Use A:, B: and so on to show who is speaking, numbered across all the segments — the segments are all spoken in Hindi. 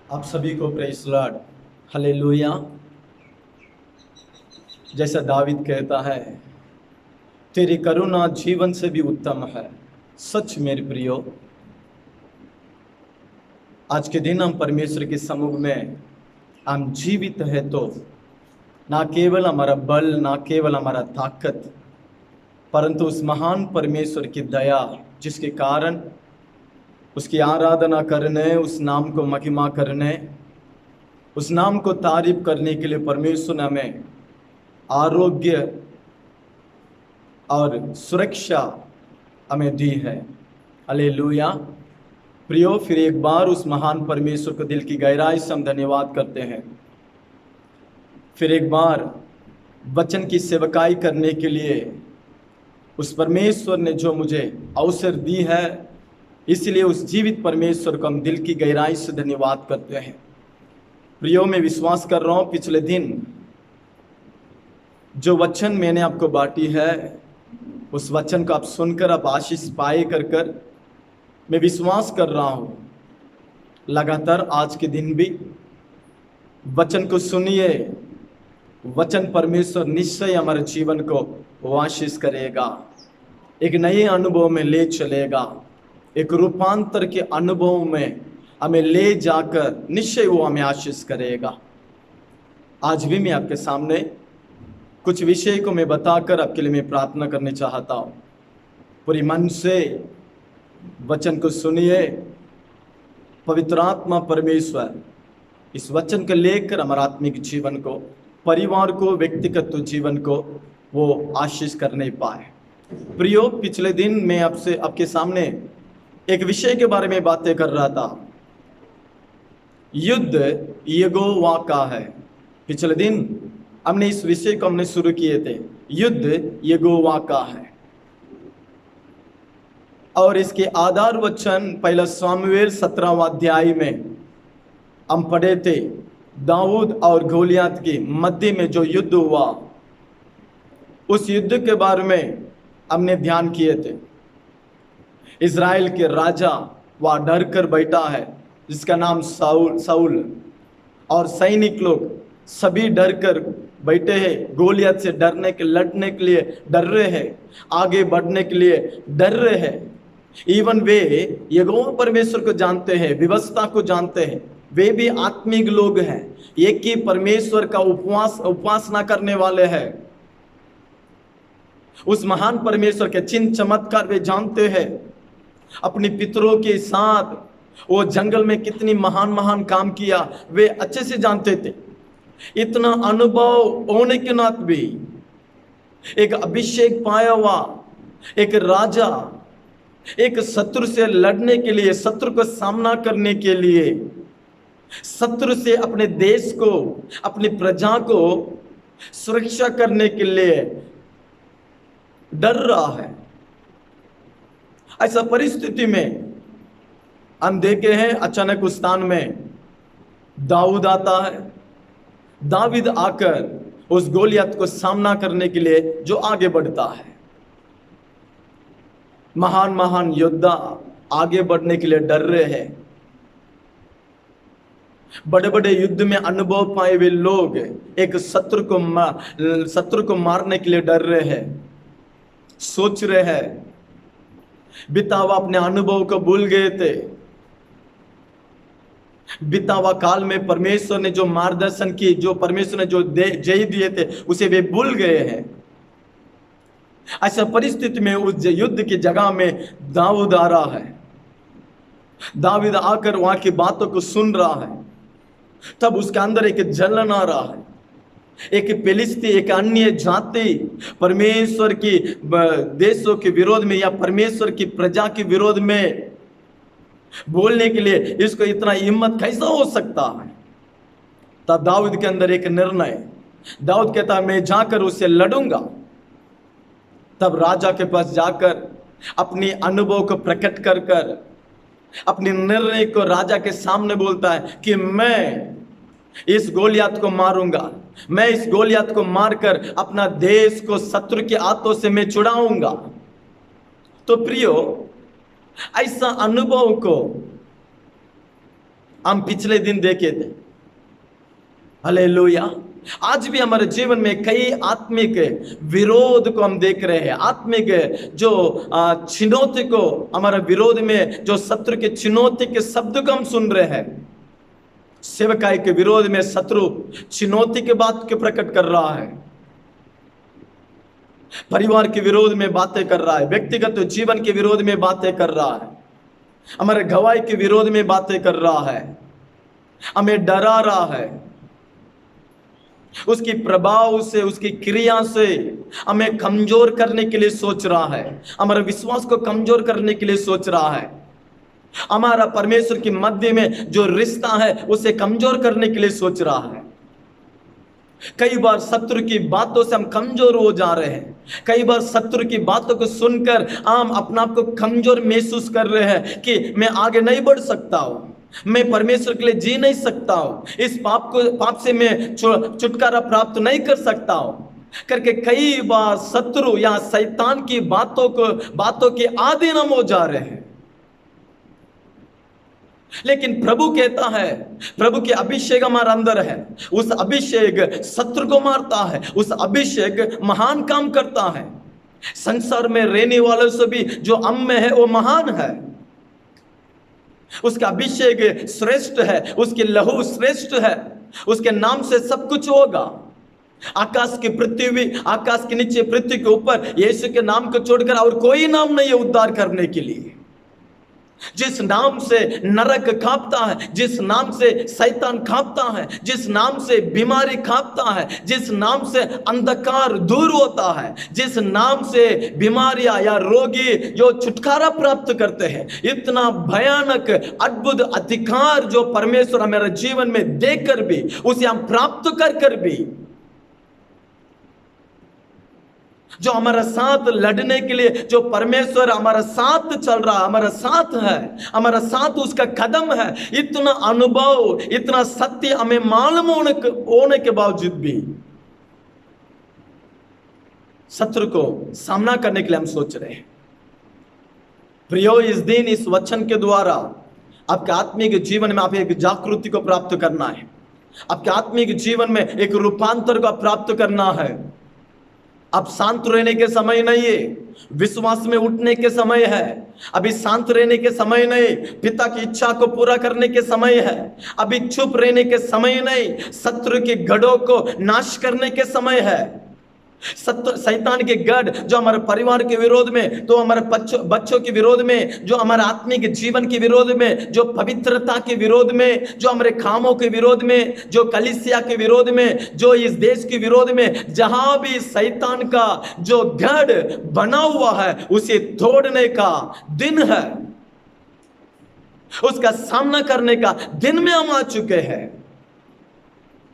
A: आप सभी को प्रेज़ लॉर्ड, हालेलुया। जैसा दावीद कहता है, तेरी करुणा जीवन से भी उत्तम है। सच मेरे प्रियो, आज के दिन हम परमेश्वर के सम्मुख में हम जीवित है तो ना केवल हमारा बल, ना केवल हमारा ताकत, परंतु उस महान परमेश्वर की दया, जिसके कारण उसकी आराधना करने, उस नाम को महिमा करने, उस नाम को तारीफ करने के लिए परमेश्वर ने हमें आरोग्य और सुरक्षा हमें दी है। हालेलुया। प्रियो, फिर एक बार उस महान परमेश्वर को दिल की गहराई से हम धन्यवाद करते हैं। फिर एक बार वचन की सेवकाई करने के लिए उस परमेश्वर ने जो मुझे अवसर दी है, इसलिए उस जीवित परमेश्वर को हम दिल की गहराई से धन्यवाद करते हैं। प्रियो, मैं विश्वास कर रहा हूँ पिछले दिन जो वचन मैंने आपको बांटी है, उस वचन को आप सुनकर आप आशीष पाए कर मैं विश्वास कर रहा हूँ लगातार आज के दिन भी वचन को सुनिए। वचन परमेश्वर निश्चय हमारे जीवन को वो आशीष करेगा, एक नए अनुभव में ले चलेगा, एक रूपांतर के अनुभव में हमें ले जाकर निश्चय वो हमें आशीष करेगा। आज भी मैं आपके सामने कुछ विषय को मैं बताकर आपके लिए मैं प्रार्थना करने चाहता हूँ। पूरी मन से वचन को सुनिए। पवित्र आत्मा परमेश्वर इस वचन को लेकर हमारे आत्मिक जीवन को, परिवार को, व्यक्तिगत जीवन को वो आशीष करने पाए। प्रियो, पिछले दिन मैं आपके सामने एक विषय के बारे में बातें कर रहा था। युद्ध यहोवा का है। पिछले दिन हमने इस विषय को हमने शुरू किए थे, युद्ध यहोवा का है। और इसके आधार वचन पहला सामुएल 17वां अध्याय में हम पढ़े थे। दाऊद और गोलियत के मध्य में जो युद्ध हुआ, उस युद्ध के बारे में हमने ध्यान किए थे। इज़राइल के राजा वह डर कर बैठा है, जिसका नाम साउल, और सैनिक लोग सभी डर कर बैठे हैं। गोलियत से लड़ने के लिए डर रहे हैं, आगे बढ़ने के लिए डर रहे हैं। इवन वे यहोवा परमेश्वर को जानते हैं, व्यवस्था को जानते हैं, वे भी आत्मिक लोग हैं, एक ही परमेश्वर का उपासना करने वाले हैं। उस महान परमेश्वर के चिन्ह चमत्कार वे जानते हैं। अपने पितरों के साथ वो जंगल में कितनी महान काम किया वे अच्छे से जानते थे। इतना अनुभव होने के नात भी एक अभिषेक पाया हुआ एक राजा, एक शत्रु से लड़ने के लिए, शत्रु को सामना करने के लिए, शत्रु से अपने देश को, अपनी प्रजा को सुरक्षा करने के लिए डर रहा है। ऐसा परिस्थिति में हम देखे हैं, अचानक उस स्थान में दाऊद आता है। दावीद आकर उस गोलियत को सामना करने के लिए जो आगे बढ़ता है। महान योद्धा आगे बढ़ने के लिए डर रहे हैं। बड़े युद्ध में अनुभव पाए हुए लोग एक शत्रु को मारने के लिए डर रहे हैं, सोच रहे हैं, बितावा अपने अनुभव को भूल गए थे। बितावा काल में परमेश्वर ने जो मार्गदर्शन की, जो परमेश्वर ने जो जय दिए थे, उसे वे भूल गए हैं। ऐसा परिस्थिति में उस युद्ध की जगह में दाऊद आ रहा है। दाऊद आकर वहां की बातों को सुन रहा है। तब उसके अंदर एक जलन आ रहा है। एक फिलिस्ती, एक अन्य जाति परमेश्वर की देशों के विरोध में या परमेश्वर की प्रजा के विरोध में बोलने के लिए इसको इतना हिम्मत कैसा हो सकता है। तब दाऊद के अंदर एक निर्णय, दाऊद कहता है मैं जाकर उससे लड़ूंगा। तब राजा के पास जाकर अपने अनुभव को प्रकट कर अपने निर्णय को राजा के सामने बोलता है कि मैं इस गोलियत को मारूंगा, मैं इस गोलियत को मारकर अपना देश को शत्रु के हाथों से मैं छुड़ाऊंगा। तो प्रियो, ऐसा अनुभव को हम पिछले दिन देखे थे। हालेलुया। आज भी हमारे जीवन में कई आत्मिक विरोध को हम देख रहे हैं। आत्मिक जो चुनौती को, हमारे विरोध में जो शत्रु के चुनौती के शब्द को हम सुन रहे हैं। सेवकाई के विरोध में शत्रु चुनौती के बात के प्रकट कर रहा है, परिवार के विरोध में बातें कर रहा है, व्यक्तिगत जीवन के विरोध में बातें कर रहा है, हमारे गवाही के विरोध में बातें कर रहा है, हमें डरा रहा है, उसकी प्रभाव से, उसकी क्रिया से हमें कमजोर करने के लिए सोच रहा है, हमारे विश्वास को कमजोर करने के लिए सोच रहा है, हमारा परमेश्वर के मध्य में जो रिश्ता है उसे कमजोर करने के लिए सोच रहा है। कई बार शत्रु की बातों से हम कमजोर हो जा रहे हैं। कई बार शत्रु की बातों को सुनकर हम अपने आप को कमजोर महसूस कर रहे हैं कि मैं आगे नहीं बढ़ सकता हूं, मैं परमेश्वर के लिए जी नहीं सकता हूं, इस पाप से मैं छुटकारा प्राप्त नहीं कर सकता हूं करके कई बार शत्रु या शैतान की बातों के आधीन हम हो जा रहे हैं। लेकिन प्रभु कहता है, प्रभु के अभिषेक हमारे अंदर है, उस अभिषेक शत्रु को मारता है, उस अभिषेक महान काम करता है। संसार में रहने वालों से भी जो हम में है वो महान है। उसका अभिषेक श्रेष्ठ है, उसकी लहू श्रेष्ठ है, उसके नाम से सब कुछ होगा। आकाश की पृथ्वी, आकाश के नीचे पृथ्वी के ऊपर यीशु के नाम को छोड़कर और कोई नाम नहीं है उद्धार करने के लिए। जिस नाम से नरक कांपता है, जिस नाम से शैतान कांपता है, जिस नाम से बीमारी कांपता है, जिस नाम से अंधकार दूर होता है, जिस नाम से बीमारियां या रोगी जो छुटकारा प्राप्त करते हैं, इतना भयानक अद्भुत अधिकार जो परमेश्वर हमारे जीवन में देकर भी, उसे हम प्राप्त कर भी, जो हमारा साथ लड़ने के लिए जो परमेश्वर हमारा साथ चल रहा है, हमारा साथ है, हमारा साथ उसका कदम है, इतना अनुभव, इतना सत्य हमें मालूम होने के बावजूद भी शत्रु को सामना करने के लिए हम सोच रहे हैं। प्रियो, इस दिन इस वचन के द्वारा आपके आत्मिक जीवन में आप एक जागृति को प्राप्त करना है, आपके आत्मिक जीवन में एक रूपांतर को प्राप्त करना है। अब शांत रहने के समय नहीं है, विश्वास में उठने के समय है। अभी शांत रहने के समय नहीं, पिता की इच्छा को पूरा करने के समय है। अभी चुप रहने के समय नहीं, शत्रु के गढ़ों को नाश करने के समय है। शैतान के गढ़ जो हमारे परिवार के विरोध में, तो हमारे बच्चों के विरोध में, जो हमारे आत्मिक जीवन के विरोध में, जो पवित्रता के विरोध में, जो हमारे कामों के विरोध में, जो कलीसिया के विरोध में, जो इस देश के विरोध में, जहां भी शैतान का जो गढ़ बना हुआ है उसे तोड़ने का दिन है, उसका सामना करने का दिन में हम आ चुके हैं।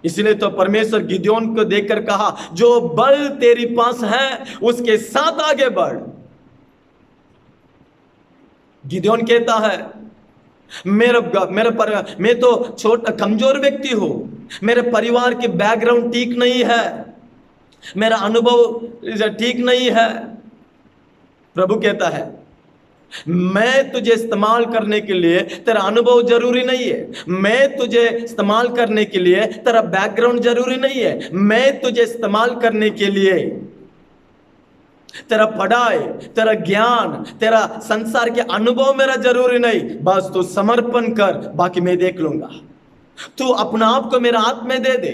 A: इसलिए तो परमेश्वर गिदोन को देखकर कहा, जो बल तेरे पास है उसके साथ आगे बढ़। गिदोन कहता है, मैं तो छोटा कमजोर व्यक्ति हूं, मेरे परिवार के बैकग्राउंड ठीक नहीं है, मेरा अनुभव ठीक नहीं है। प्रभु कहता है, मैं तुझे इस्तेमाल करने के लिए तेरा अनुभव जरूरी नहीं है, मैं तुझे इस्तेमाल करने के लिए तेरा बैकग्राउंड जरूरी नहीं है, मैं तुझे इस्तेमाल करने के लिए तेरा पढ़ाई, तेरा ज्ञान, तेरा संसार के अनुभव मेरा जरूरी नहीं। बस तू समर्पण कर, बाकी मैं देख लूंगा। तू अपने आप को मेरा हाथ में दे दे,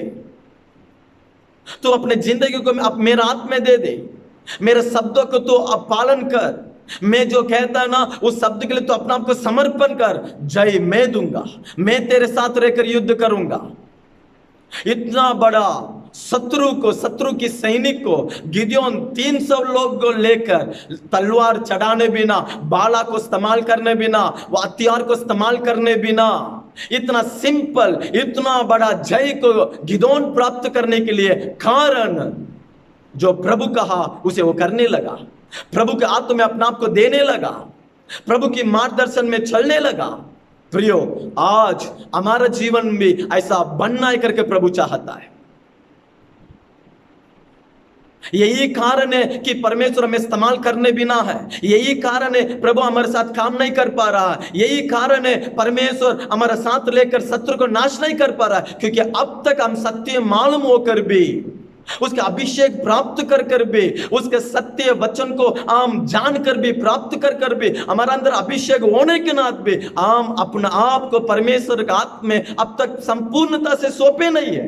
A: तू अपने जिंदगी को मेरा हाथ में दे दे, मेरे शब्दों को तू पालन कर, मैं जो कहता है ना उस शब्द के लिए तो अपना आपको समर्पण कर। जय मैं दूंगा, मैं तेरे साथ रहकर युद्ध करूंगा। इतना बड़ा शत्रु की सैनिक को गिदोन 300 लोग को लेकर तलवार चढ़ाने बिना, बाला को इस्तेमाल करने बिना, वो हथियार को इस्तेमाल करने बिना, इतना सिंपल, इतना बड़ा जय को गिदोन प्राप्त करने के लिए कारण जो प्रभु कहा उसे वो करने लगा, प्रभु के हाथ में अपने आप को देने लगा, प्रभु की मार्गदर्शन में चलने लगा। प्रियो, आज हमारा जीवन भी ऐसा बनना है करके प्रभु चाहता है। यही कारण है कि परमेश्वर हमें इस्तेमाल करने बिना है। यही कारण है प्रभु हमारे साथ काम नहीं कर पा रहा है। यही कारण है परमेश्वर हमारा साथ लेकर शत्रु को नाश नहीं कर पा रहा है, क्योंकि अब तक हम सत्य मालूम होकर भी, उसका अभिषेक प्राप्त कर कर भी, उसके सत्य वचन को हम जानकर भी, प्राप्त कर कर भी, हमारा अंदर अभिषेक होने के नाते भी हम अपने आप को परमेश्वर के हाथ में अब तक संपूर्णता से सौंपे नहीं है।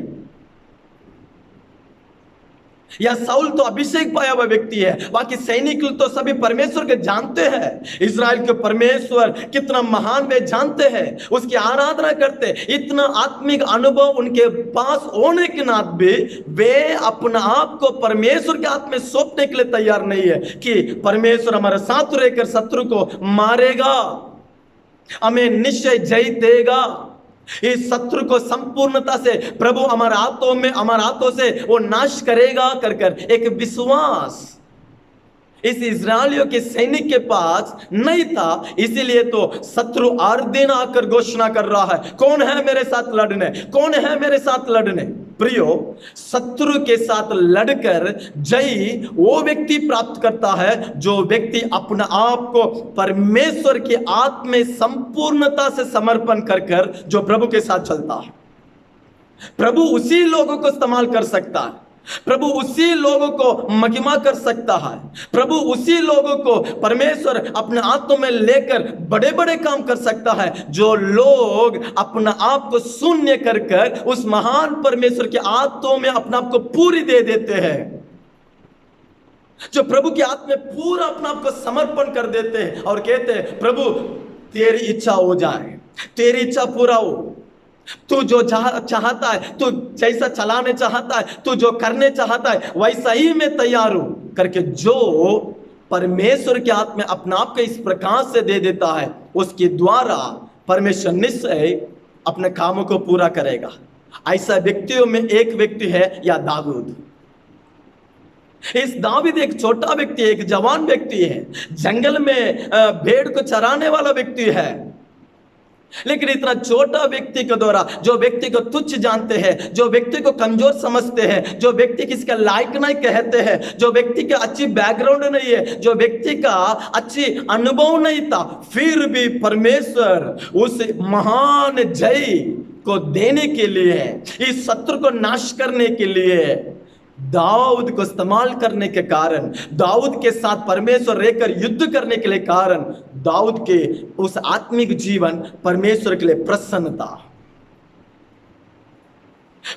A: या साउल तो अभिषेक पाया हुआ व्यक्ति है, बाकी सैनिक तो सभी परमेश्वर के जानते हैं। इस्राएल के परमेश्वर कितना महान वे जानते हैं, उसकी आराधना करते। इतना आत्मिक अनुभव उनके पास होने के नाते भी वे अपने आप को परमेश्वर के हाथ में सौंपने के लिए तैयार नहीं है कि परमेश्वर हमारे साथ रहकर शत्रु को मारेगा, हमें निश्चय जय देगा, इस शत्रु को संपूर्णता से प्रभु हमारे हाथों से वो नाश करेगा कर कर एक विश्वास इस इस्राएलियों के सैनिक के पास नहीं था। इसीलिए तो शत्रु हर दिन आकर घोषणा कर रहा है, कौन है मेरे साथ लड़ने, कौन है मेरे साथ लड़ने। प्रियो, शत्रु के साथ लड़कर जय वो व्यक्ति प्राप्त करता है जो व्यक्ति अपने आप को परमेश्वर के हाथ में संपूर्णता से समर्पण कर कर जो प्रभु के साथ चलता है। प्रभु उसी लोगों को इस्तेमाल कर सकता है, प्रभु उसी लोगों को महिमा कर सकता है, प्रभु उसी लोगों को परमेश्वर अपने हाथों में लेकर बड़े बड़े काम कर सकता है जो लोग अपना आप को शून्य कर कर उस महान परमेश्वर के हाथों में अपने आप को पूरी दे देते हैं, जो प्रभु के हाथ में पूरा अपना आप को समर्पण कर देते हैं और कहते हैं प्रभु तेरी इच्छा हो जाए, तेरी इच्छा पूरा हो, तू जो चाहता है, तू जैसा चलाने चाहता है, तू जो करने चाहता है वैसा ही मैं तैयार हूं करके जो परमेश्वर के हाथ में अपना आप को इस प्रकार से दे देता है, उसके द्वारा परमेश्वर निश्चय अपने कामों को पूरा करेगा। ऐसा व्यक्तियों में एक व्यक्ति है या दाऊद। इस दाऊद एक छोटा व्यक्ति है, एक जवान व्यक्ति है, जंगल में भेड़ को चराने वाला व्यक्ति है, लेकिन इतना छोटा व्यक्ति के द्वारा जो व्यक्ति को तुच्छ जानते हैं, जो व्यक्ति को कमजोर समझते हैं, जो व्यक्ति किसका लायक नहीं कहते हैं, जो व्यक्ति का अच्छी बैकग्राउंड नहीं है, जो व्यक्ति का अच्छी अनुभव नहीं था, फिर भी परमेश्वर उस महान जय को देने के लिए, इस शत्रु को नाश करने के लिए दाऊद को इस्तेमाल करने के कारण, दाऊद के साथ परमेश्वर रहकर युद्ध करने के लिए कारण, दाऊद के उस आत्मिक जीवन परमेश्वर के लिए प्रसन्न था।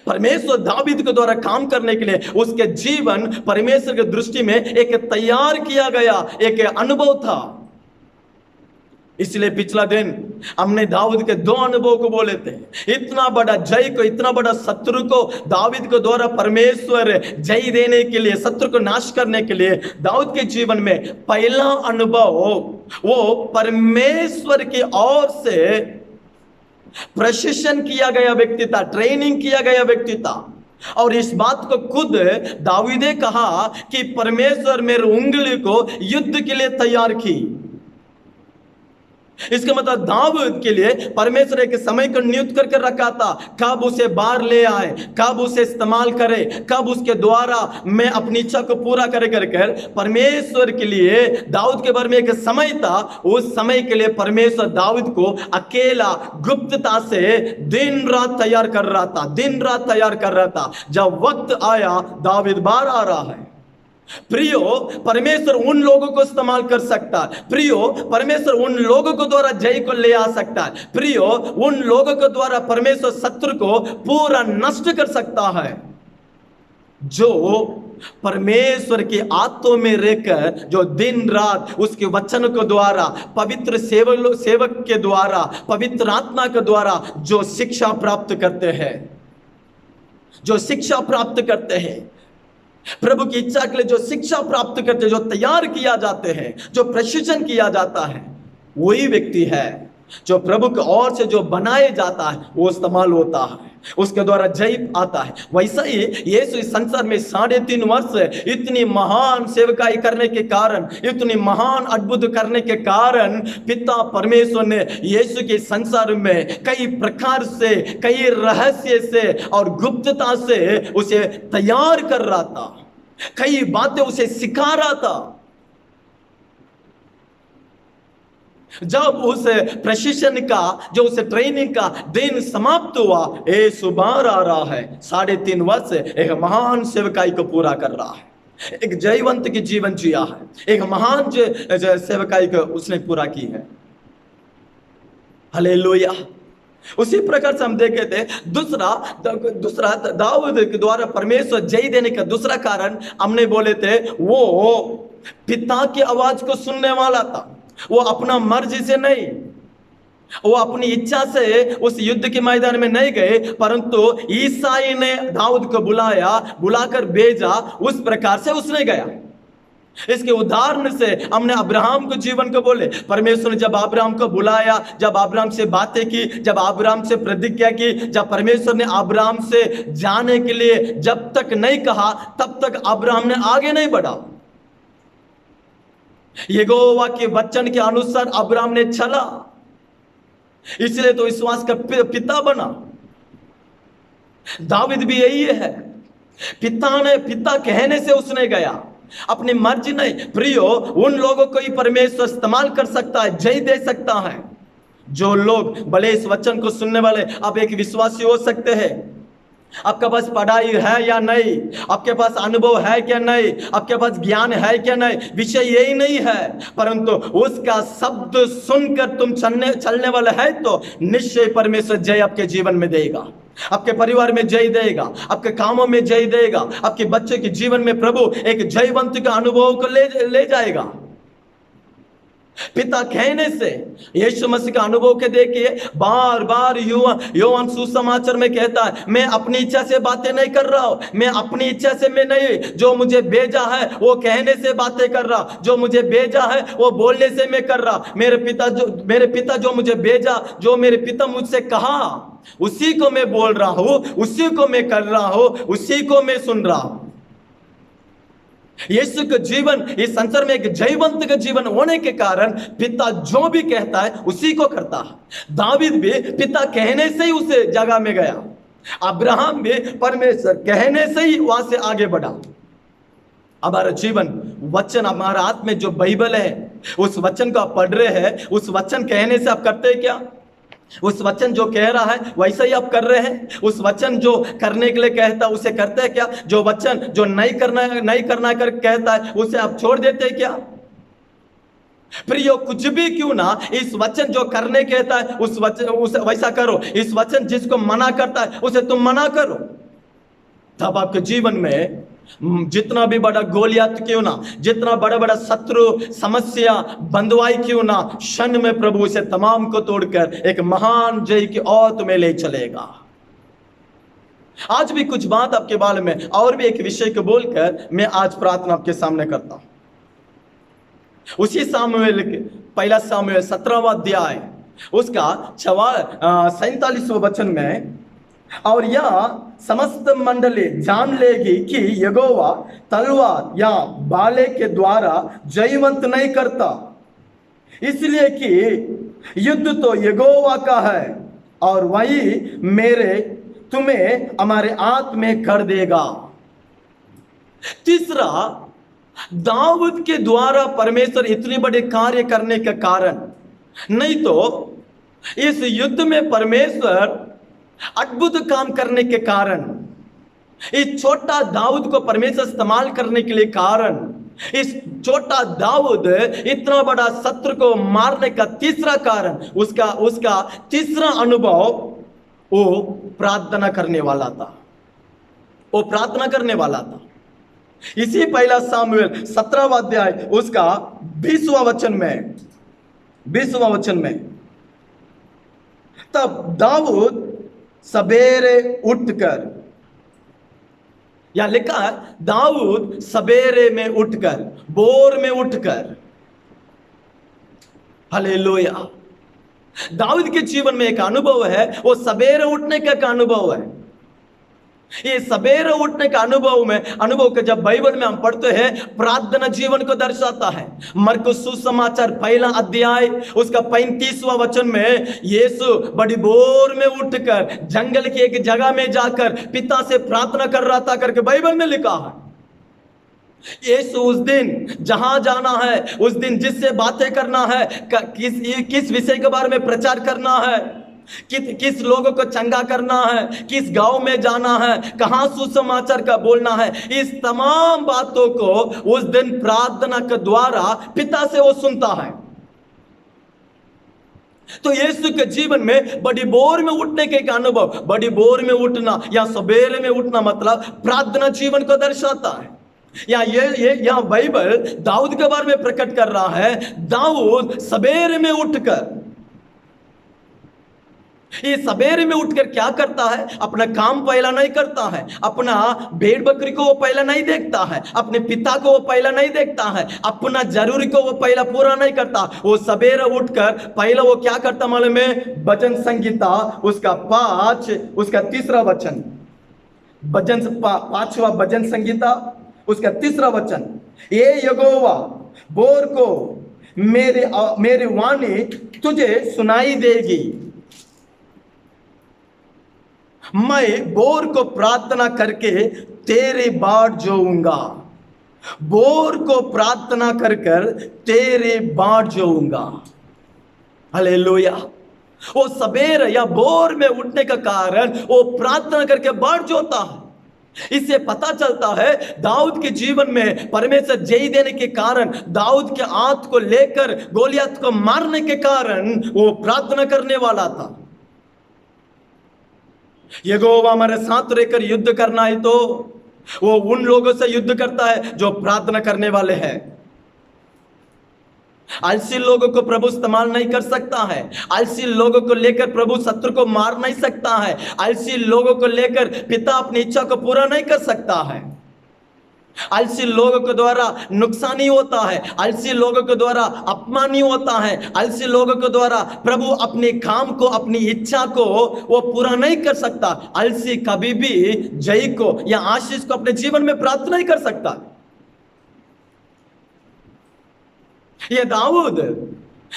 A: परमेश्वर दाऊद के द्वारा काम करने के लिए उसके जीवन परमेश्वर की दृष्टि में एक तैयार किया गया एक अनुभव था। इसलिए पिछला दिन हमने दाऊद के दो अनुभव को बोले थे। इतना बड़ा जय को, इतना बड़ा शत्रु को दाऊद के द्वारा परमेश्वर जय देने के लिए, शत्रु को नाश करने के लिए दाऊद के जीवन में पहला अनुभव वो परमेश्वर की ओर से प्रशिक्षण किया गया व्यक्ति था, ट्रेनिंग किया गया व्यक्ति था। और इस बात को खुद दाऊद ने कहा कि परमेश्वर मेरी उंगली को युद्ध के लिए तैयार की। इसका मतलब दाऊद के लिए परमेश्वर एक समय को नियुक्त करके रखा था, कब उसे बाहर ले आए, कब उसे इस्तेमाल करे, कब उसके द्वारा मैं अपनी इच्छा को पूरा करे कर परमेश्वर के लिए दाऊद के बारे में एक समय था। उस समय के लिए परमेश्वर दाऊद को अकेला गुप्तता से दिन रात तैयार कर रहा था, दिन रात तैयार कर रहा था। जब वक्त आया दाऊद बाहर आ रहा है। प्रियो, परमेश्वर उन लोगों को इस्तेमाल कर सकता है। प्रियो, परमेश्वर उन लोगों को द्वारा जय को ले आ सकता है। प्रियो, उन लोगों के द्वारा परमेश्वर शत्रु को पूरा नष्ट कर सकता है जो परमेश्वर के हाथों में रहकर, जो दिन रात उसके वचन के द्वारा, पवित्र सेवक के द्वारा, पवित्र आत्मा के द्वारा जो शिक्षा प्राप्त करते हैं, जो शिक्षा प्राप्त करते हैं, प्रभु की इच्छा के लिए जो शिक्षा प्राप्त करते हैं, जो तैयार किया जाते हैं, जो प्रशिक्षण किया जाता है, वही व्यक्ति है जो प्रभु की ओर से जो बनाए जाता है वो इस्तेमाल होता है, उसके द्वारा जय आता है। वैसा ही यीशु इस संसार में 3.5 वर्ष इतनी महान सेवकाई करने के कारण, इतनी महान अद्भुत करने के कारण पिता परमेश्वर ने यीशु के संसार में कई प्रकार से, कई रहस्य से और गुप्तता से उसे तैयार कर रहा था। कई बातें उसे सिखा रहा था। जब उस प्रशिक्षण का, जो उस ट्रेनिंग का दिन समाप्त हुआ, यीशु बाहर आ रहा है। 3.5 वर्ष एक महान सेवकाई को पूरा कर रहा है, एक जयवंत की जीवन जिया है, एक महान सेवकाई को उसने पूरा की है। हालेलुया। उसी प्रकार से हम देखे थे दूसरा दाऊद के द्वारा परमेश्वर जय देने का दूसरा कारण हमने बोले थे, वो पिता की आवाज को सुनने वाला था। वो अपना मर्जी से नहीं, वो अपनी इच्छा से उस युद्ध के मैदान में नहीं गए, परंतु ईसाई ने दाऊद को बुलाकर भेजा, उस प्रकार से उसने गया। इसके उदाहरण से हमने अब्राहम को जीवन को बोले। परमेश्वर ने जब अब्राहम को बुलाया, जब अब्राहम से बातें की, जब अब्राहम से प्रतिज्ञा की, जब परमेश्वर ने अब्राहम से जाने के लिए जब तक नहीं कहा, तब तक अब्राहम ने आगे नहीं बढ़ा। यहोवा के वचन के अनुसार अब्राहम ने चला, इसलिए तो विश्वास का पिता बना। दाऊद भी यही है, पिता कहने से उसने गया, अपनी मर्जी नहीं। प्रियो, उन लोगों को ही परमेश्वर इस्तेमाल कर सकता है, जय दे सकता है, जो लोग भले इस वचन को सुनने वाले। आप एक विश्वासी हो सकते हैं, आपके पास पढ़ाई है या नहीं, आपके पास अनुभव है क्या नहीं, आपके पास ज्ञान है क्या नहीं, विषय यही नहीं है, परंतु उसका शब्द सुनकर तुम चलने वाले है तो निश्चय परमेश्वर जय आपके जीवन में देगा, आपके परिवार में जय देगा, आपके कामों में जय देगा, आपके बच्चे के जीवन में प्रभु एक जयवंत का अनुभव को ले जाएगा। पिता कहने से यीशु मसीह का अनुभव के देखिए, बार बार योहान सुसमाचार में कहता है, मैं अपनी इच्छा से बातें नहीं कर रहा हूं, मैं अपनी इच्छा से मैं नहीं, जो मुझे भेजा है वो कहने से बातें कर रहा, जो मुझे भेजा है वो बोलने से मैं कर रहा। मेरे पिता जो मुझे भेजा, जो मेरे पिता मुझसे कहा, उसी को मैं बोल रहा हूं, उसी को मैं कर रहा हूं, उसी को मैं सुन रहा हूं। यीशु का जीवन इस संसार में एक जयवंत का जीवन होने के कारण पिता जो भी कहता है उसी को करता है। दाऊद भी पिता कहने से ही उस जगह में गया, अब्राहम भी परमेश्वर कहने से ही वहां से आगे बढ़ा। हमारा जीवन वचन, हमारा हाथ में जो बाइबल है, उस वचन को आप पढ़ रहे हैं, उस वचन कहने से आप करते हैं क्या? उस वचन जो कह रहा है वैसा ही आप कर रहे हैं? उस वचन जो करने के लिए कहता है उसे करते हैं क्या? जो वचन जो नहीं करना कर कहता है उसे आप छोड़ देते हैं क्या? प्रियो, कुछ भी क्यों ना, इस वचन जो करने कहता है उस वैसा करो। इस वचन जिसको मना करता है उसे तुम मना करो। तब आपके जीवन में जितना भी बड़ा गोलियत क्यों ना, जितना बड़ा बड़ा शत्रु समस्या बंधुआई क्यों ना, क्षण में प्रभु इसे तमाम को तोड़कर एक महान जय की ओर तुम्हें ले चलेगा। आज भी कुछ बात आपके बारे में और भी एक विषय को बोलकर मैं आज प्रार्थना आपके सामने करता हूं। उसी सामुएल के पहला सामुएल 17वां अध्याय उसका 47वां वचन में, और यह समस्त मंडली जान लेगी कि यहोवा तलवार या भाले के द्वारा जयवंत नहीं करता, इसलिए कि युद्ध तो यहोवा का है और वही तुम्हें हमारे हाथ में कर देगा। तीसरा, दाऊद के द्वारा परमेश्वर इतने बड़े कार्य करने का कारण, नहीं तो इस युद्ध में परमेश्वर अद्भुत काम करने के कारण, इस छोटा दाऊद को परमेश्वर इस्तेमाल करने के लिए कारण, इस छोटा दाऊद इतना बड़ा शत्रु को मारने का तीसरा कारण, उसका तीसरा अनुभव, वो प्रार्थना करने वाला था। वो प्रार्थना करने वाला था। इसी पहला सामुएल 17वां अध्याय उसका 20वां वचन में, तब दाऊद सवेरे उठकर, या लिखा है दाऊद सवेरे में उठकर, भोर में उठकर, हालेलुया। दाऊद के जीवन में एक अनुभव है, वो सवेरे उठने का अनुभव है। ये सवेरे उठने का अनुभव का जब बाइबल में हम पढ़ते हैं, प्रार्थना जीवन को दर्शाता है। मरकुस सुसमाचार पहला अध्याय उसका 35वां वचन में, यीशु बड़ी भोर में उठकर जंगल की एक जगह में जाकर पिता से प्रार्थना कर रहा था करके बाइबल में लिखा है। यीशु उस दिन जहां जाना है, उस दिन जिससे बातें करना है, किस विषय के बारे में प्रचार करना है, किस लोगों को चंगा करना है, किस गांव में जाना है, कहां सुसमाचार का बोलना है, इस तमाम बातों को उस दिन प्रार्थना के द्वारा पिता से वो सुनता है। तो यीशु के जीवन में बड़ी बोर में उठने के एक अनुभव, बड़ी बोर में उठना या सवेरे में उठना मतलब प्रार्थना जीवन को दर्शाता है। या ये यहां बाइबल दाऊद के बारे में प्रकट कर रहा है। दाऊद सवेरे में उठकर, ये सवेरे में उठकर क्या करता है? अपना काम पहला नहीं करता है, अपना भेड़ बकरी को वो पहला नहीं देखता है, अपने पिता को वो पहला नहीं देखता है, अपना जरूरी को वो पहला पूरा नहीं करता। वो सवेरे उठकर पहला वो क्या करता मालूम है? भजन संगीता उसका तीसरा वचन, पांचवा भजन संगीता उसका तीसरा वचन, ये यहोवा बोर को मेरी वाणी तुझे सुनाई देगी, मैं बोर को प्रार्थना करके तेरे बाट जोऊंगा, बोर को प्रार्थना कर तेरे बाट जोऊंगा। हालेलुया। वो सवेरे या बोर में उठने का कारण वो प्रार्थना करके बाट जोता है। इससे पता चलता है दाऊद के जीवन में परमेश्वर जय देने के कारण, दाऊद के हाथ को लेकर गोलियत को मारने के कारण वो प्रार्थना करने वाला था। यहोवा हमारे साथ रहकर युद्ध करना है तो वो उन लोगों से युद्ध करता है जो प्रार्थना करने वाले हैं। आलसी लोगों को प्रभु इस्तेमाल नहीं कर सकता है, आलसी लोगों को लेकर प्रभु शत्रु को मार नहीं सकता है, आलसी लोगों को लेकर पिता अपनी इच्छा को पूरा नहीं कर सकता है। आलसी लोगों के द्वारा नुकसान ही होता है, आलसी लोगों के द्वारा अपमान ही होता है, आलसी लोगों के द्वारा प्रभु अपने काम को, अपनी इच्छा को वो पूरा नहीं कर सकता। आलसी कभी भी जय को या आशीष को अपने जीवन में प्राप्त नहीं कर सकता। ये दाऊद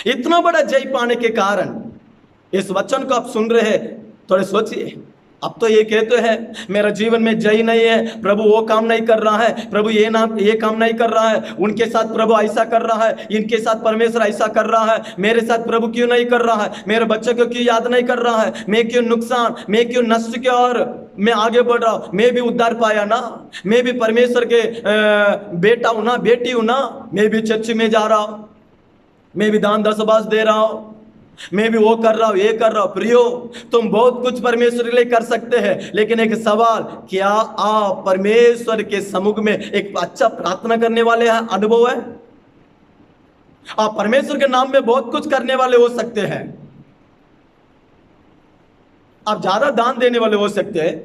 A: इतना बड़ा जय पाने के कारण, इस वचन को आप सुन रहे हैं, थोड़े सोचिए। अब तो ये कहते हैं मेरा जीवन में जय नहीं है, प्रभु वो काम नहीं कर रहा है, प्रभु ये काम नहीं कर रहा है, उनके साथ प्रभु ऐसा कर रहा है, इनके साथ परमेश्वर ऐसा कर रहा है, मेरे साथ प्रभु क्यों नहीं कर रहा है, मेरे बच्चे को क्यों याद नहीं कर रहा है, मैं क्यों नुकसान, मैं क्यों नष्ट की ओर मैं आगे बढ़ रहा हूं, मैं भी उद्धार पाया ना, मैं भी परमेश्वर के बेटा हूं ना, बेटी हूं ना, मैं भी चर्च में जा रहा हूं, मैं भी दान दशवास दे रहा हूं, मैं भी वो कर रहा हूं, ये कर रहा हूं। प्रियो, तुम बहुत कुछ परमेश्वर के लिए कर सकते हैं, लेकिन एक सवाल, क्या आप परमेश्वर के सम्मुख में एक अच्छा प्रार्थना करने वाले हैं? अनुभव है? आप परमेश्वर के नाम में बहुत कुछ करने वाले हो सकते हैं, आप ज्यादा दान देने वाले हो सकते हैं,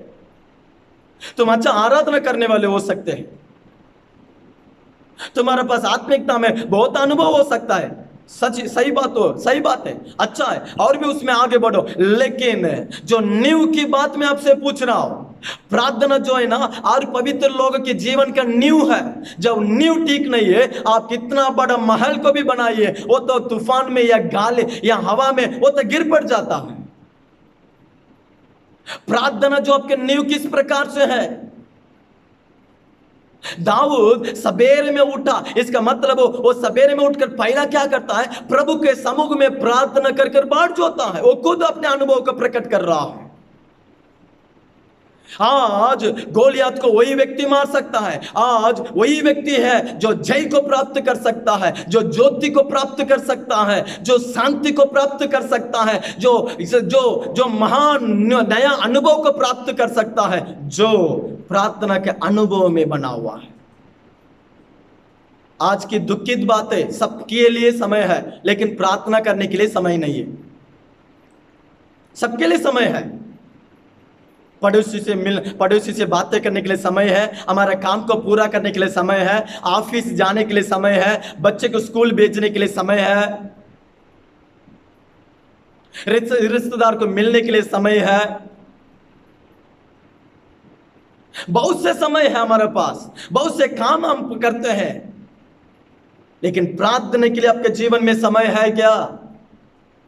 A: तुम अच्छा आराधना करने वाले हो सकते हैं, तुम्हारे पास आत्मिकता में बहुत अनुभव हो सकता है, सही बात है, अच्छा है, और भी उसमें आगे बढ़ो। लेकिन जो नींव की बात मैं आपसे पूछ रहा हूं, प्रार्थना जो है ना, और पवित्र लोगों के जीवन का नींव है। जब नींव ठीक नहीं है, आप कितना बड़ा महल को भी बनाइए, वो तो तूफान में या गाले या हवा में वो तो गिर पड़ जाता है। प्रार्थना जो आपके नींव किस प्रकार से है? दाऊद सवेरे में उठा, इसका मतलब वो सवेरे में उठकर पहला क्या करता है? प्रभु के सम्मुख में प्रार्थना कर बाट जोता है। वो खुद अपने अनुभव को प्रकट कर रहा है। आज गोलियत को वही व्यक्ति मार सकता है, आज वही व्यक्ति है जो जय को प्राप्त कर सकता है, जो ज्योति को प्राप्त कर सकता है, जो शांति को प्राप्त कर सकता है, जो महान नया अनुभव को प्राप्त कर सकता है, जो प्रार्थना के अनुभव में बना हुआ है। आज की दुखित बातें, सबके लिए समय है, लेकिन प्रार्थना करने के लिए समय नहीं है। सबके लिए समय है, पड़ोसी से बातें करने के लिए समय है, हमारे काम को पूरा करने के लिए समय है, ऑफिस जाने के लिए समय है, बच्चे को स्कूल भेजने के लिए समय है, रिश्तेदार को मिलने के लिए समय है, बहुत से समय है हमारे पास, बहुत से काम हम करते हैं, लेकिन प्रार्थना के लिए आपके जीवन में समय है क्या?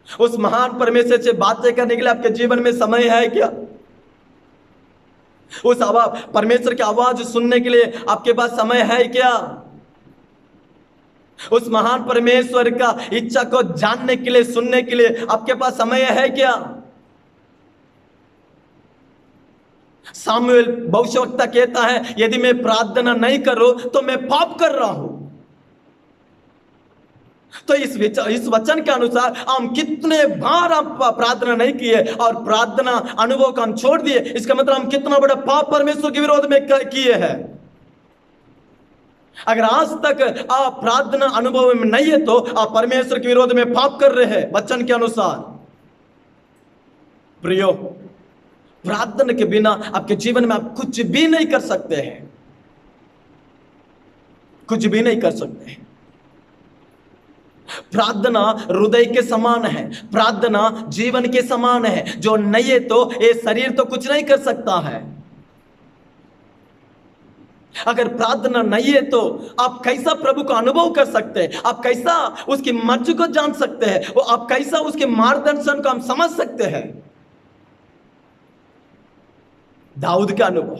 A: उस महान परमेश्वर से बातें करने के लिए आपके जीवन में समय है क्या? उस आवाज, परमेश्वर की आवाज सुनने के लिए आपके पास समय है क्या? उस महान परमेश्वर का इच्छा को जानने के लिए, सुनने के लिए आपके पास समय है क्या? सामुएल भविष्यवक्ता कहता है, यदि मैं प्रार्थना नहीं करूं तो मैं पाप कर रहा हूं। तो इस वचन के अनुसार हम कितने बार हम प्रार्थना नहीं किए और प्रार्थना अनुभव को हम छोड़ दिए, इसका मतलब हम कितना बड़ा पाप परमेश्वर के विरोध में किए हैं। अगर आज तक आप प्रार्थना अनुभव में नहीं है तो आप परमेश्वर के विरोध में पाप कर रहे हैं वचन के अनुसार। प्रियो, प्रार्थना के बिना आपके जीवन में आप कुछ भी नहीं कर सकते हैं, कुछ भी नहीं कर सकते हैं। प्रार्थना हृदय के समान है, प्रार्थना जीवन के समान है। जो नहीं है तो ये शरीर तो कुछ नहीं कर सकता है। अगर प्रार्थना नहीं है तो आप कैसा प्रभु को अनुभव कर सकते हैं? आप कैसा उसकी मर्जी को जान सकते हैं? वो आप कैसा उसके मार्गदर्शन को हम समझ सकते हैं? दाऊद का अनुभव,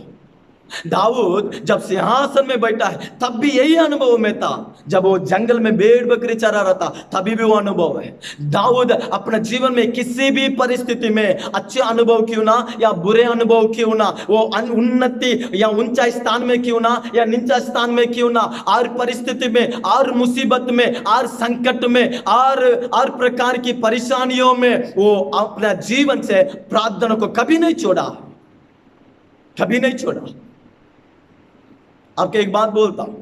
A: दाऊद जब सिंहासन में बैठा है तब भी यही अनुभव में था। जब वो जंगल में भेड़ बकरी चरा रहा था तभी भी वो अनुभव है। दाऊद अपने जीवन में किसी भी परिस्थिति में, अच्छे अनुभव क्यों ना या बुरे अनुभव क्यों ना, वो उन्नति या ऊंचा स्थान में क्यों ना या नीचा स्थान में क्यों ना, हर परिस्थिति में, हर मुसीबत में, हर संकट में, हर प्रकार की परेशानियों में वो अपना जीवन से प्रार्थना को कभी नहीं छोड़ा, कभी नहीं छोड़ा। आपको एक बात बोलता हूं,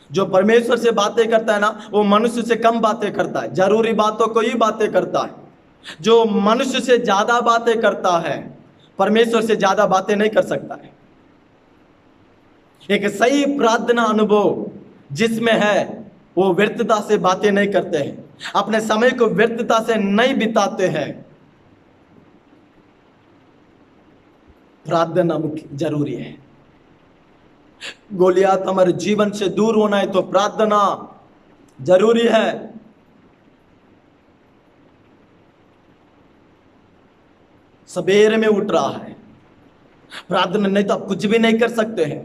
A: जो परमेश्वर से बातें करता है ना, वो मनुष्य से कम बातें करता है, जरूरी बातों को ही बातें करता है। जो मनुष्य से ज्यादा बातें करता है परमेश्वर से ज्यादा बातें नहीं कर सकता है। एक सही प्रार्थना अनुभव जिसमें है वो व्यर्थता से बातें नहीं करते हैं, अपने समय को व्यर्थता से नहीं बिताते हैं। प्रार्थना जरूरी है। गोलियात हमारे जीवन से दूर होना है तो प्रार्थना जरूरी है। सवेरे में उठ रहा है, प्रार्थना नहीं तो आप कुछ भी नहीं कर सकते हैं।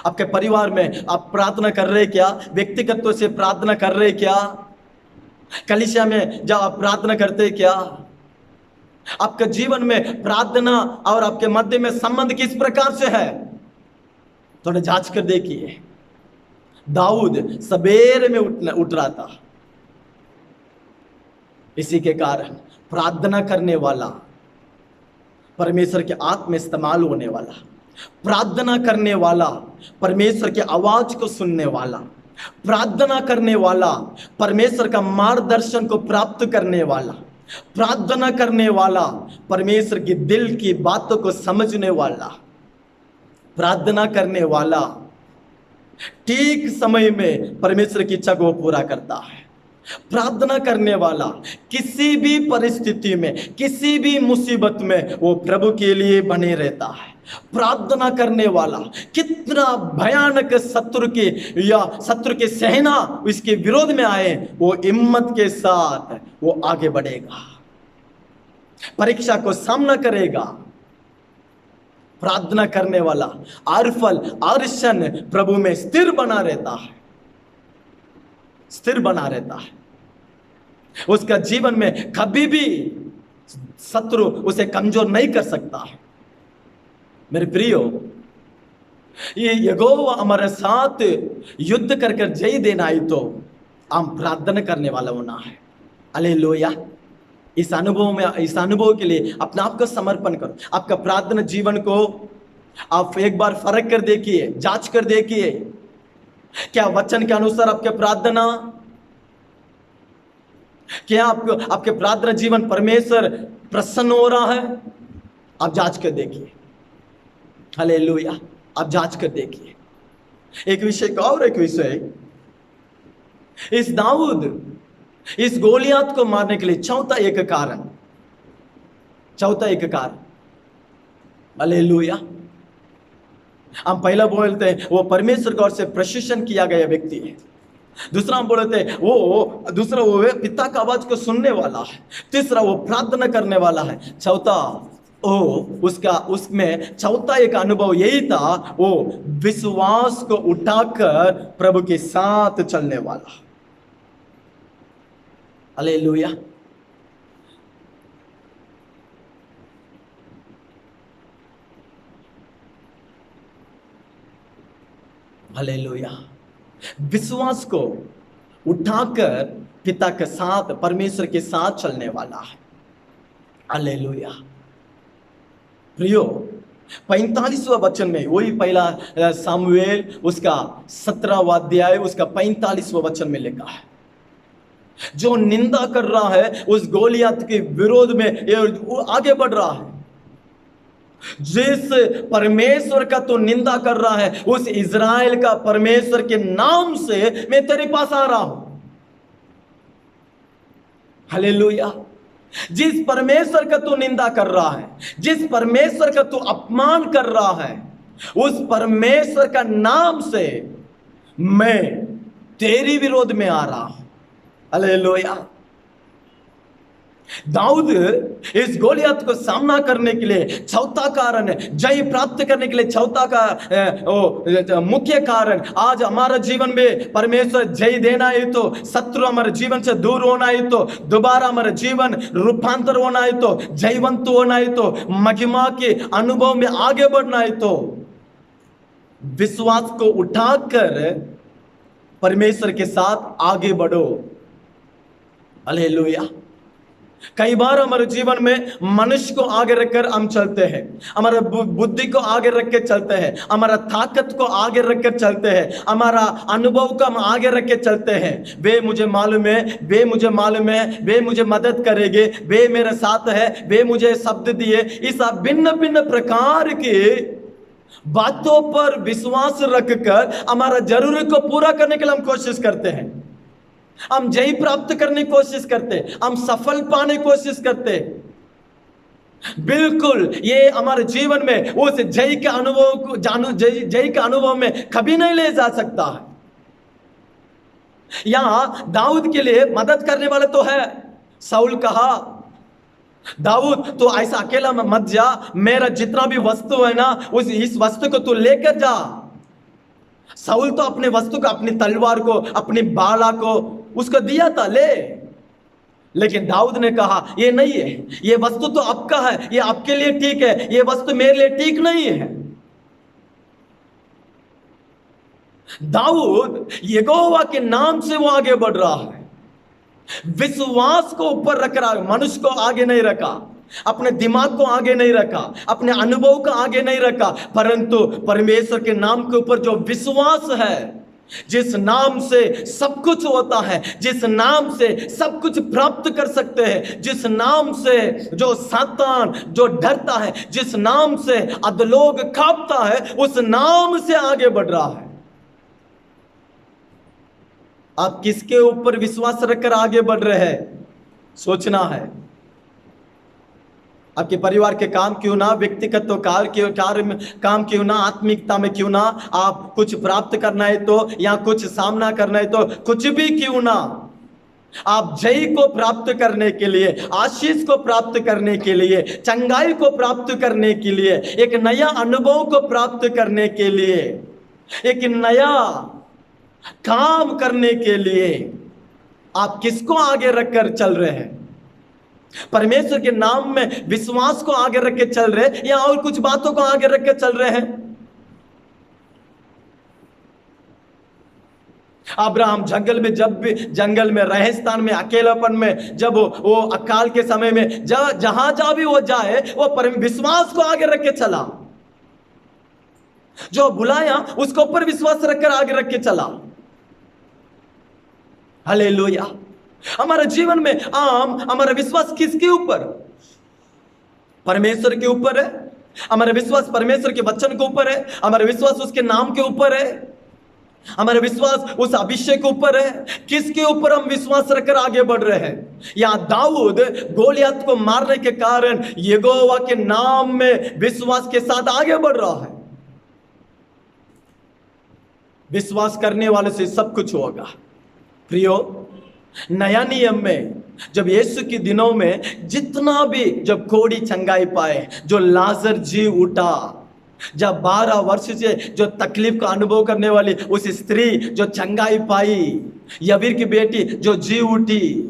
A: आपके परिवार में आप प्रार्थना कर रहे क्या? व्यक्तिगत तौर से प्रार्थना कर रहे क्या? कलीसिया में जब आप प्रार्थना करते क्या? आपके जीवन में प्रार्थना और आपके मध्य में संबंध किस प्रकार से है? थोड़ा जांच कर देखिए। दाऊद सवेरे में उठ रहा था, इसी के कारण प्रार्थना करने वाला, परमेश्वर के आत्मा इस्तेमाल होने वाला, प्रार्थना करने वाला, परमेश्वर की आवाज को सुनने वाला, प्रार्थना करने वाला, परमेश्वर का मार्गदर्शन को प्राप्त करने वाला, प्रार्थना करने वाला, परमेश्वर की दिल की बातों को समझने वाला, प्रार्थना करने वाला ठीक समय में परमेश्वर की इच्छा को पूरा करता है। प्रार्थना करने वाला किसी भी परिस्थिति में, किसी भी मुसीबत में वो प्रभु के लिए बने रहता है। प्रार्थना करने वाला कितना भयानक शत्रु के सेना इसके विरोध में आए, वो हिम्मत के साथ वो आगे बढ़ेगा, परीक्षा को सामना करेगा। प्रार्थना करने वाला हर फल हर क्षण प्रभु में स्थिर बना रहता है, स्थिर बना रहता है। उसका जीवन में कभी भी शत्रु उसे कमजोर नहीं कर सकता है। मेरे प्रियो, ये यहोवा हमारे साथ युद्ध कर कर जय देना है तो हम प्रार्थना करने वाला होना है। हालेलुया। इस अनुभव के लिए अपने आप को समर्पण करो। आपका प्रार्थना जीवन को आप एक बार फर्क कर देखिए, जांच कर देखिए, क्या वचन के अनुसार आपके प्रार्थना, क्या आपके प्रार्थना जीवन परमेश्वर प्रसन्न हो रहा है? आप जांच कर देखिए। हालेलुया। आप जांच कर देखिए। एक विषय का और एक विषय, इस दाऊद इस गोलियात को मारने के लिए चौथा एक कारण, हालेलुया। हम पहला बोलते हैं वो परमेश्वर की ओर से प्रशिक्षण किया गया व्यक्ति है। दूसरा हम बोलते हैं वो पिता का आवाज को सुनने वाला है। तीसरा वो प्रार्थना करने वाला है। चौथा ओ उसका उसमें चौथा एक अनुभव यही था, वो विश्वास को उठाकर प्रभु के साथ चलने वाला। हालेलुया। हालेलुया। विश्वास को उठाकर पिता के साथ, परमेश्वर के साथ चलने वाला है। हालेलुया। प्रियो, 45वां वचन में, वही पहला सामुएल उसका 17वां अध्याय उसका 45वां वचन में लिखा है, जो निंदा कर रहा है उस गोलियत के विरोध में आगे बढ़ रहा है। जिस परमेश्वर का तो निंदा कर रहा है, उस इज़राइल का परमेश्वर के नाम से मैं तेरे पास आ रहा हूं। हालेलुया। जिस परमेश्वर का तू निंदा कर रहा है, जिस परमेश्वर का तू अपमान कर रहा है, उस परमेश्वर का नाम से मैं तेरी विरोध में आ रहा हूं। हालेलुया। दाऊद इस गोलियत को सामना करने के लिए चौथा कारण है, जय प्राप्त करने के लिए चौथा का मुख्य कारण, आज हमारे जीवन में परमेश्वर जय देना है तो, शत्रु हमारे जीवन से दूर होना है तो, दोबारा हमारे जीवन रूपांतर होना है तो, जयवंत होना है तो, महिमा के अनुभव में आगे बढ़ना है तो, विश्वास को उठाकर परमेश्वर के साथ आगे बढ़ो। हालेलुया। कई बार हमारे जीवन में मनुष्य को आगे रखकर हम चलते हैं, हमारा बुद्धि को आगे रख के चलते हैं, हमारा ताकत को आगे रख कर चलते हैं, हमारा अनुभव को हम आगे रख के चलते हैं। वे मुझे मालूम है, वे मुझे मालूम है, वे मुझे मदद करेंगे, वे मेरे साथ है, वे मुझे शब्द दिए। इस भिन्न भिन्न प्रकार की बातों पर विश्वास रखकर हमारा जरूरत को पूरा करने के लिए हम कोशिश करते हैं, हम जय प्राप्त करने की कोशिश करते, हम सफल पाने की कोशिश करते। बिल्कुल ये हमारे जीवन में उस जय के अनुभव को जय के अनुभव में कभी नहीं ले जा सकता है। यहां दाऊद के लिए मदद करने वाले तो है। शाऊल कहा, दाऊद तो ऐसा अकेला मत जा, मेरा जितना भी वस्तु है ना, इस वस्तु को तू लेकर जा। शाऊल तो अपने वस्तु को, अपनी तलवार को, अपनी बाला को उसको दिया था, ले। लेकिन दाऊद ने कहा ये नहीं है, ये वस्तु तो आपका है, ये आपके लिए ठीक है, ये वस्तु मेरे लिए ठीक नहीं है। दाऊद यहोवा के नाम से वो आगे बढ़ रहा है, विश्वास को ऊपर रख रहा है, मनुष्य को आगे नहीं रखा, अपने दिमाग को आगे नहीं रखा, अपने अनुभव को आगे नहीं रखा, परंतु परमेश्वर के नाम के ऊपर जो विश्वास है, जिस नाम से सब कुछ होता है, जिस नाम से सब कुछ प्राप्त कर सकते हैं, जिस नाम से जो सातान जो डरता है, जिस नाम से अधलोक कांपता है, उस नाम से आगे बढ़ रहा है। आप किसके ऊपर विश्वास रखकर आगे बढ़ रहे हैं, सोचना है। आपके परिवार के काम क्यों ना, व्यक्तिगत तो कार्य में काम क्यों ना, आत्मिकता में क्यों ना, आप कुछ प्राप्त करना है तो, या कुछ सामना करना है तो, कुछ भी क्यों ना, आप जय को प्राप्त करने के लिए, आशीष को प्राप्त करने के लिए, चंगाई को प्राप्त करने के लिए, एक नया अनुभव को प्राप्त करने के लिए, एक नया काम करने के लिए आप किसको आगे रखकर चल रहे हैं? परमेश्वर के नाम में विश्वास को आगे रख के चल रहे या और कुछ बातों को आगे रख के चल रहे हैं? अब्राहम जंगल में रेगिस्तान में अकेलापन में, जब वो अकाल के समय में जहां भी वो जाए, वो परम विश्वास को आगे रख के चला, जो बुलाया उसके ऊपर विश्वास रखकर आगे रख के चला। हालेलुया। हमारे जीवन में हमारा विश्वास किसके ऊपर? परमेश्वर के ऊपर है। हमारा विश्वास परमेश्वर के वचन के ऊपर है, हमारा विश्वास उसके नाम के ऊपर है, हमारा विश्वास उस अभिषेक के ऊपर है। किसके ऊपर हम विश्वास रखकर आगे बढ़ रहे हैं? यहां दाऊद गोलियत को मारने के कारण यहोवा के नाम में विश्वास के साथ आगे बढ़ रहा है। विश्वास करने वाले से सब कुछ होगा। प्रियो, नया नियम में जब यीशु के दिनों में जितना भी, जब कोढ़ी चंगाई पाए, जो लाजर जी उठा, जब 12 वर्ष से जो तकलीफ का अनुभव करने वाली उस स्त्री जो चंगाई पाई, यवीर की बेटी जो जी उठी,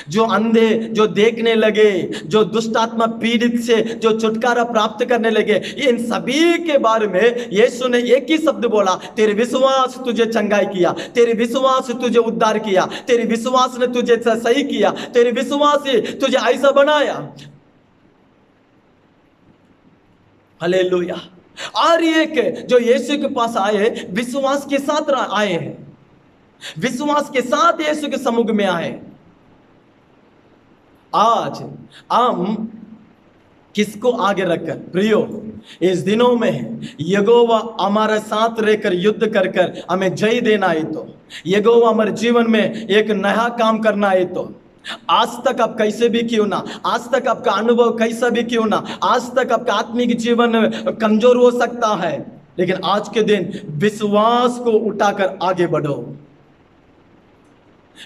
A: जो अंधे जो देखने लगे, जो दुष्ट आत्मा पीड़ित से जो छुटकारा प्राप्त करने लगे, इन सभी के बारे में यीशु ने एक ही शब्द बोला, तेरे विश्वास तुझे चंगाई किया, तेरे विश्वास तुझे उद्धार किया, तेरे विश्वास ने तुझे सही किया, तेरे विश्वास ही तुझे ऐसा बनाया। हालेलुया। और एक जो यीशु के पास आए, विश्वास के साथ आए हैं, विश्वास के साथ यीशु के सम्मुख में आए। आज हम किसको आगे रखकर प्रियो, इस दिनों में यहोवा हमारे साथ रहकर युद्ध कर कर हमें जय देना है, तो यहोवा हमारे जीवन में एक नया काम करना है। तो आज तक आप कैसे भी क्यों ना, आज तक आपका अनुभव कैसा भी क्यों ना, आज तक आपका आत्मिक जीवन कमजोर हो सकता है, लेकिन आज के दिन विश्वास को उठाकर आगे बढ़ो।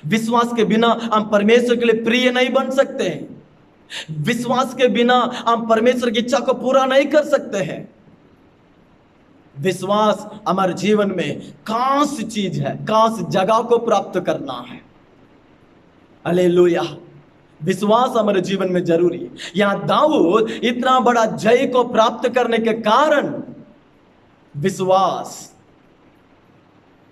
A: विश्वास के बिना हम परमेश्वर के लिए प्रिय नहीं बन सकते हैं। विश्वास के बिना हम परमेश्वर की इच्छा को पूरा नहीं कर सकते हैं। विश्वास हमारे जीवन में खास चीज है, खास जगह को प्राप्त करना है। हालेलुया। विश्वास हमारे जीवन में जरूरी है। यहां दाऊद इतना बड़ा जय को प्राप्त करने के कारण विश्वास,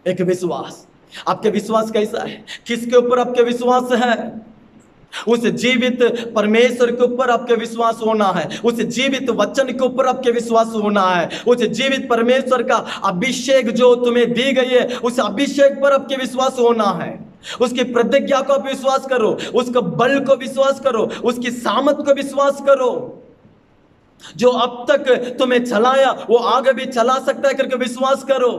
A: एक विश्वास, आपके विश्वास कैसा है? किसके ऊपर आपके विश्वास है? उस जीवित परमेश्वर के ऊपर आपके विश्वास होना है, उस जीवित वचन के ऊपर आपके विश्वास होना है, उस जीवित परमेश्वर का अभिषेक जो तुम्हें दी गई है, उस अभिषेक पर आपके विश्वास होना है। उसकी प्रतिज्ञा को आप विश्वास करो, उसके बल को विश्वास करो, उसकी सामर्थ को विश्वास करो। जो अब तक तुम्हें चलाया वो आगे भी चला सकता है करके विश्वास करो।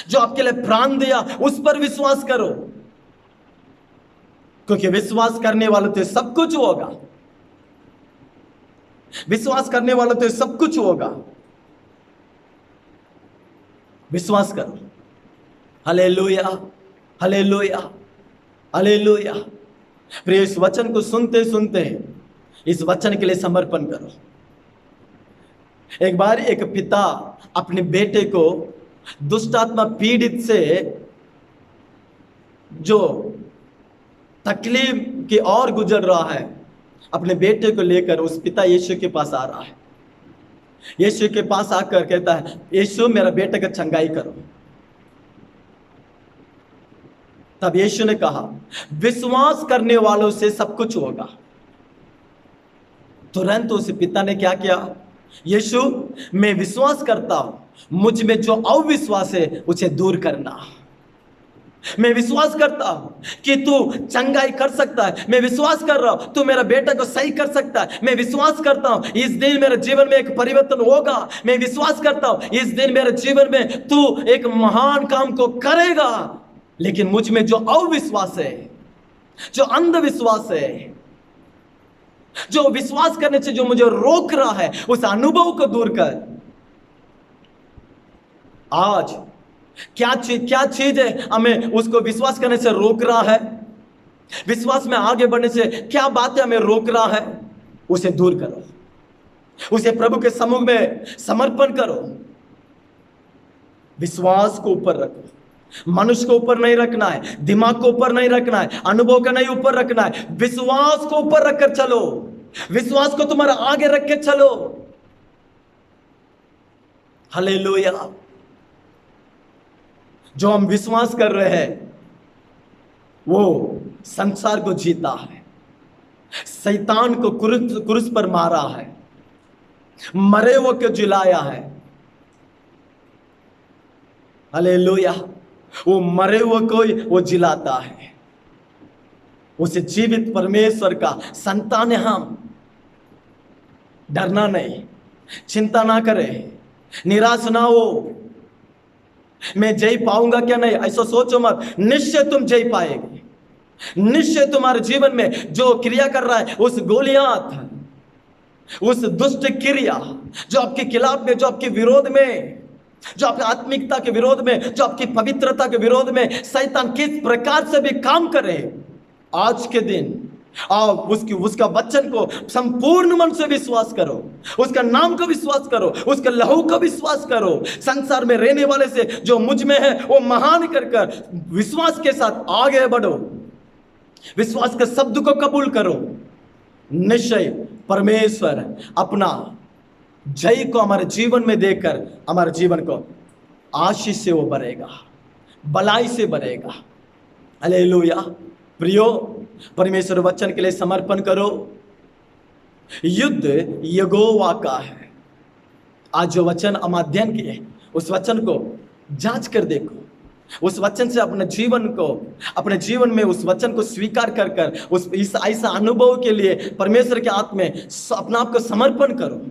A: जो आपके लिए प्राण दिया उस पर विश्वास करो, क्योंकि विश्वास करने वालों तो सब कुछ होगा। विश्वास करने वालों तो सब कुछ होगा। विश्वास करो। Hallelujah, hallelujah, hallelujah. प्रिय, इस वचन को सुनते सुनते इस वचन के लिए समर्पण करो। एक बार एक पिता अपने बेटे को दुष्ट आत्मा पीड़ित से जो तकलीफ की ओर गुजर रहा है, अपने बेटे को लेकर उस पिता यीशु के पास आ रहा है। यीशु के पास आकर कहता है, यीशु मेरा बेटे का चंगाई करो। तब यीशु ने कहा, विश्वास करने वालों से सब कुछ होगा। तुरंत उस पिता ने क्या किया? यीशु, मैं विश्वास करता हूं, मुझ में जो अविश्वास है उसे दूर करना। मैं विश्वास करता हूं कि तू चंगाई कर सकता है। मैं विश्वास कर रहा हूं तू मेरा बेटा को सही कर सकता है। मैं विश्वास करता हूं इस दिन मेरे जीवन में एक परिवर्तन होगा। मैं विश्वास करता हूं इस दिन मेरे जीवन में तू एक महान काम को करेगा। लेकिन मुझ में जो अविश्वास है, जो अंधविश्वास है, जो विश्वास करने से जो मुझे रोक रहा है, उस अनुभव को दूर कर। आज क्या चीज है हमें उसको विश्वास करने से रोक रहा है? विश्वास में आगे बढ़ने से क्या बातें हमें रोक रहा है? उसे दूर करो, उसे प्रभु के सम्मुख में समर्पण करो। विश्वास को ऊपर रखो, मनुष्य को ऊपर नहीं रखना है, दिमाग को ऊपर नहीं रखना है, अनुभव का नहीं ऊपर रखना है। विश्वास को ऊपर रखकर चलो, विश्वास को तुम्हारा आगे रख के चलो। हालेलुया। जो हम विश्वास कर रहे हैं वो संसार को जीता है, शैतान को क्रूस पर मारा है, मरे हुए को जिलाया है। हालेलुया। वो मरे हुए को वो जिलाता है। उसे जीवित परमेश्वर का संतान है हम। डरना नहीं, चिंता ना करें, निराश ना हो। मैं जय पाऊंगा क्या? नहीं, ऐसा सोचो मत। निश्चय तुम जय पाएंगे। निश्चय तुम्हारे जीवन में जो क्रिया कर रहा है, उस गोलियात, उस दुष्ट क्रिया जो आपके खिलाफ में, जो आपके विरोध में जो आपकी आत्मिकता के विरोध में, जो आपकी पवित्रता के विरोध में शैतान किस प्रकार से भी काम करे, आज के दिन आप उसका वचन को संपूर्ण मन से विश्वास करो, उसका नाम को विश्वास करो, उसका लहू को विश्वास करो। संसार में रहने वाले से जो मुझ में है वो महान कर विश्वास के साथ आगे बढ़ो, विश्वास के शब्द को कबूल करो। निश्चय परमेश्वर अपना जय को हमारे जीवन में देकर हमारे जीवन को आशीष से वो भरेगा, भलाई से भरेगा। हालेलुया। प्रियो, परमेश्वर वचन के लिए समर्पण करो। युद्ध यहोवा का है। आज जो वचन हम अध्ययन किए, उस वचन को जांच कर देखो, उस वचन से अपने जीवन में उस वचन को स्वीकार कर उस इस ऐसा अनुभव के लिए परमेश्वर के हाथ में अपना आप को समर्पण करो।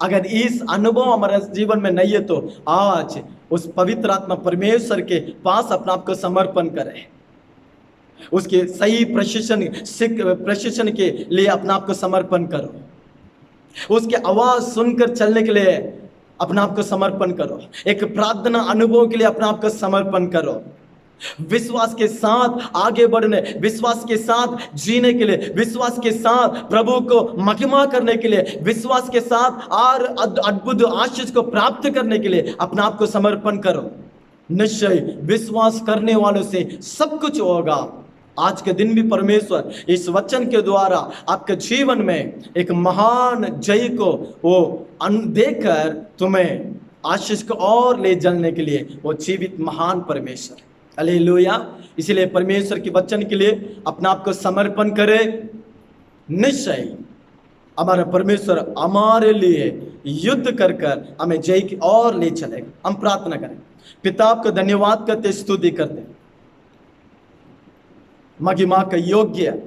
A: अगर इस अनुभव हमारे जीवन में नहीं है तो आज उस पवित्र आत्मा परमेश्वर के पास अपना आप को समर्पण करें, उसके सही प्रशिक्षण के लिए अपना आप को समर्पण करो, उसके आवाज सुनकर चलने के लिए अपना आप को समर्पण करो, एक प्रार्थना अनुभव के लिए अपना आप को समर्पण करो। विश्वास के साथ आगे बढ़ने, विश्वास के साथ जीने के लिए, विश्वास के साथ प्रभु को महिमा करने के लिए, विश्वास के साथ और अद्भुत आशीष को प्राप्त करने के लिए अपना आप को समर्पण करो। निश्चय विश्वास करने वालों से सब कुछ होगा। आज के दिन भी परमेश्वर इस वचन के द्वारा आपके जीवन में एक महान जय को वो देकर तुम्हें आशीष को और ले चलने के लिए वो जीवित महान परमेश्वर। हालेलुया। इसलिए परमेश्वर के वचन के लिए अपना आप को समर्पण करे। निश्चय हमारा परमेश्वर हमारे लिए युद्ध कर हमें जय की और ले चलेगा। हम प्रार्थना करें। पिता, आपको धन्यवाद करते, स्तुति करते, महिमा का योग्य,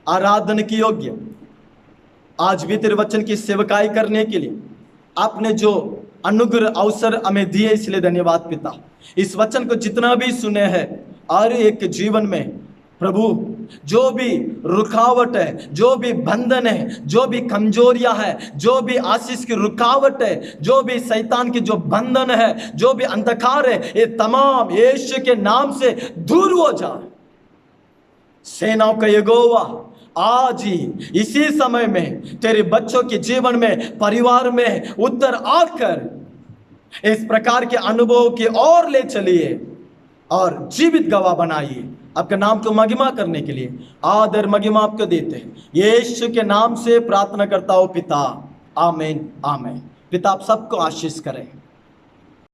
A: आराधना की योग्य, आज भी तेरे वचन की सेवकाई करने के लिए आपने जो अनुग्रह अवसर हमें दिए, इसलिए धन्यवाद पिता। इस वचन को जितना भी सुने हैं और एक जीवन में प्रभु जो भी रुकावट है, जो भी बंधन है, जो भी कमजोरियां है, जो भी आशीष की रुकावट है, जो भी शैतान की जो बंधन है, जो भी अंधकार है, ये तमाम यीशु के नाम से दूर हो जाए। सेनाओं का यहोवा आज ही इसी समय में तेरे बच्चों के जीवन में, परिवार में उतर आकर इस प्रकार के अनुभव की ओर ले चलिए और जीवित गवाह बनाइए। आपके नाम को महिमा करने के लिए आदर महिमा आपको देते हैं, यीशु के नाम से प्रार्थना करता हूं पिता, आमीन आमीन। पिता आप सबको आशीष करें।